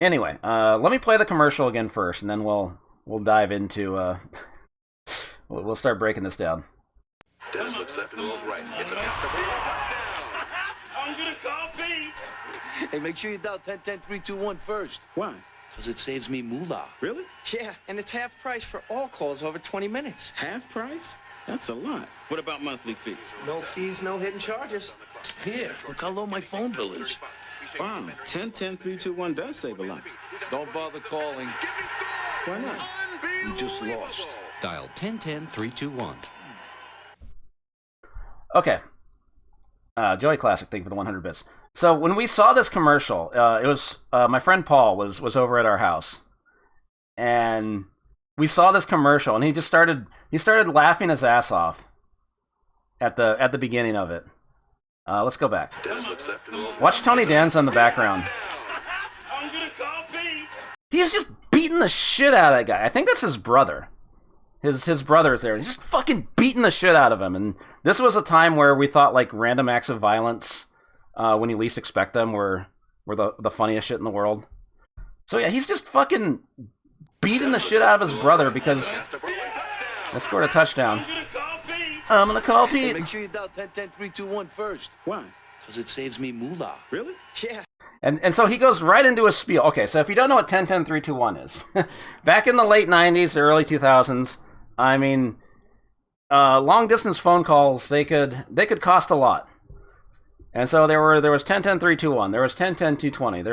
Anyway, let me play the commercial again first, and then we'll dive into we'll start breaking this down. Dennis looks left and rolls right. It's a touchdown. I'm gonna call Pete. Hey, make sure you dial 10-10-3-2-1 first. Why? Because it saves me moolah. Really? Yeah, and it's half price for all calls over 20 minutes. Half price? That's a lot. What about monthly fees? No fees, no hidden charges. Here, look how low my phone bill is. Wow, 10-10-3-2-1 does save a lot. Don't bother calling. Why not? You just lost. Dial 10-10-3-2-1. Okay. Joey Classic, thank you for the 100 bits. So when we saw this commercial, it was my friend Paul was over at our house, and we saw this commercial, and he started laughing his ass off at the beginning of it. Let's go back. Dennis looks left and rolls right. Watch Tony Danza in the background. I'm gonna call Pete. He's just beating the shit out of that guy. I think that's his brother. His brother's there. He's just fucking beating the shit out of him. And this was a time where we thought like random acts of violence, when you least expect them, were the funniest shit in the world. So yeah, he's just fucking beating the shit out of his brother because they scored a touchdown. I'm gonna call Pete. I'm gonna call Hey, Pete. make sure you dial 10-10-3-2-1 first. Why? Because it saves me moolah. Really? Yeah. And so he goes right into a spiel. Okay, so if you don't know what 10-10-3-2-1 is, back in the late 90s, the early 2000s, I mean, long distance phone calls, they could cost a lot. And so there was 10-10-3-2-1, there was 10-10-2-20,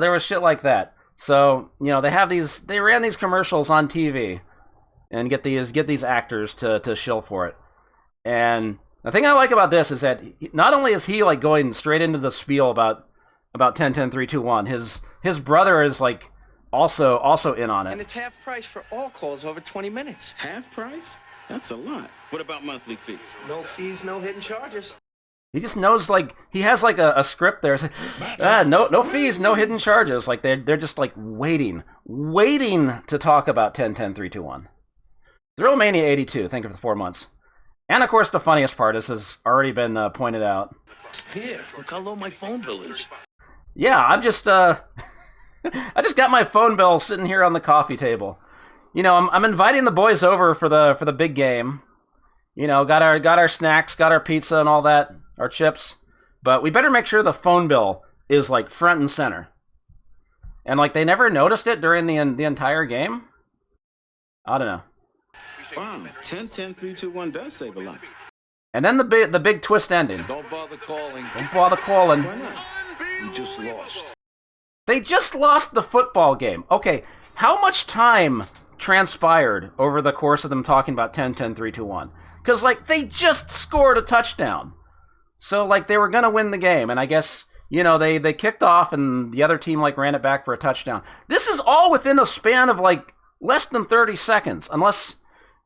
there was shit like that. So, you know, they ran these commercials on TV and get these actors to shill for it. And the thing I like about this is that not only is he like going straight into the spiel about 10-10-3-2-1, his brother is like also in on And it. it's half price for all calls over 20 minutes. Half price? That's a lot. What about monthly fees? No fees, no hidden charges. He just knows, like, he has like a script there. It's like, no fees, no hidden charges. Like they're just like waiting to talk about 10-10-3-2-1. Thrillmania 82. Thank you for the 4 months. And of course, the funniest part has already been pointed out. Here, look how low my phone bill is. Yeah, I'm just I just got my phone bill sitting here on the coffee table. You know, I'm inviting the boys over for the big game. You know, got our snacks, got our pizza and all that, our chips. But we better make sure the phone bill is like front and center. And like they never noticed it during the entire game. I don't know. Wow, 10-10-3-2-1 does save a lot. And then the big twist ending. Don't bother calling. Don't bother calling. Why not? You just lost. They just lost the football game. Okay, how much time transpired over the course of them talking about 10-10-3-2-1? Because, like, they just scored a touchdown. So, like, they were going to win the game. And I guess, you know, they kicked off and the other team, like, ran it back for a touchdown. This is all within a span of, like, less than 30 seconds. Unless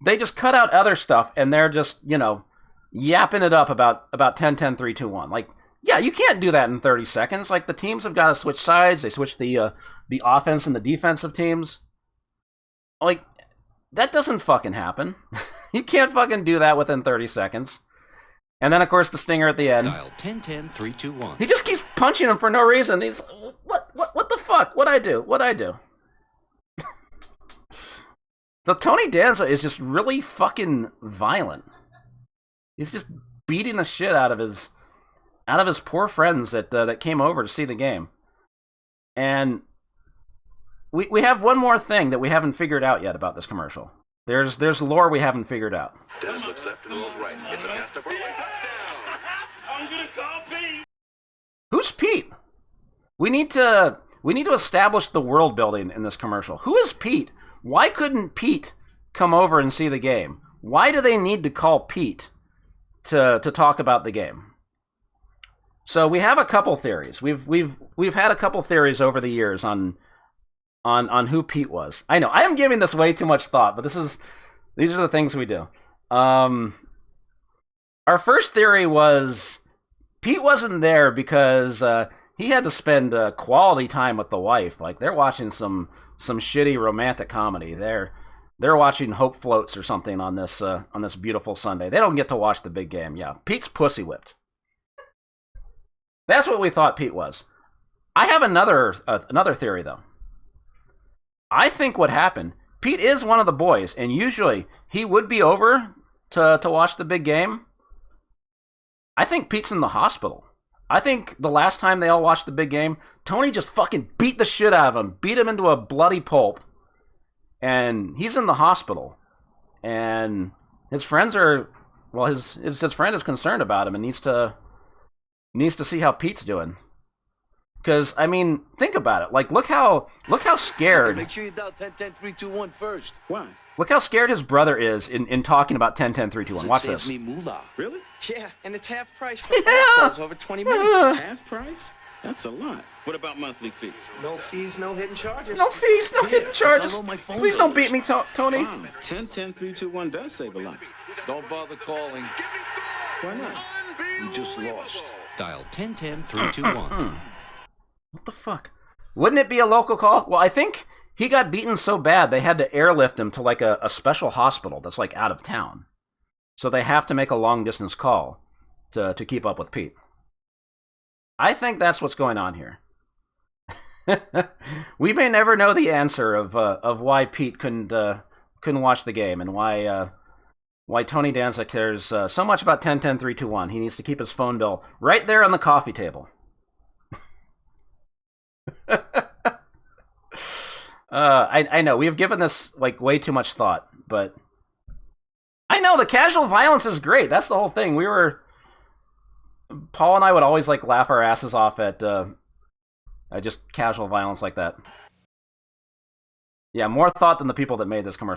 they just cut out other stuff and they're just, you know, yapping it up about 10-10-3-2-1. Like, yeah, you can't do that in 30 seconds. Like, the teams have got to switch sides. They switch the offense and the defensive teams. Like, that doesn't fucking happen. You can't fucking do that within 30 seconds. And then, of course, the stinger at the end. Dial 10-10-3-2-1. He just keeps punching him for no reason. He's, what the fuck? What'd I do? So Tony Danza is just really fucking violent. He's just beating the shit out of his poor friends that came over to see the game. And we have one more thing that we haven't figured out yet about this commercial. There's lore we haven't figured out. Dennis looks left and rolls right. It's a touchdown. I'm gonna call Pete. Who's Pete? We need to establish the world building in this commercial. Who is Pete? Why couldn't Pete come over and see the game? Why do they need to call Pete to talk about the game? So we have a couple theories. We've had a couple theories over the years on who Pete was. I know I am giving this way too much thought, but these are the things we do. Our first theory was Pete wasn't there because he had to spend quality time with the wife. Like they're watching some shitty romantic comedy. They're watching Hope Floats or something on this beautiful Sunday. They don't get to watch the big game. Yeah, Pete's pussy whipped. That's what we thought Pete was. I have another theory though. I think what happened, Pete is one of the boys, and usually he would be over to watch the big game. I think Pete's in the hospital. I think the last time they all watched the big game, Tony just fucking beat the shit out of him, beat him into a bloody pulp, and he's in the hospital. And his friends are, well, his friend is concerned about him and needs to see how Pete's doing. Because, I mean, think about it. Like, look how scared. Make sure you dial 10-10-3-2-1 first. Why? Look how scared his brother is in talking about 10-10-3-2-1. Watch Saves this. me moolah. Really? Yeah, and it's half price for all calls over 20 minutes. Half price? That's a lot. What about monthly fees? No fees, no hidden charges. No fees, no hidden charges. download my phone Please don't bills. beat me, Tony. Wow, 10-10-3-2-1 does save a lot. Don't bother calling. Why not? We just lost. Dial 10-10-3-2-1. What the fuck? Wouldn't it be a local call? Well, I think he got beaten so bad they had to airlift him to like a special hospital that's like out of town. So they have to make a long distance call to keep up with Pete. I think that's what's going on here. We may never know the answer of why Pete couldn't watch the game and why Tony Danza cares so much about 10-10-3-2-1. He needs to keep his phone bill right there on the coffee table. I know we have given this like way too much thought, but I know the casual violence is great. That's the whole thing. Paul and I would always like laugh our asses off at just casual violence like that. Yeah, more thought than the people that made this commercial.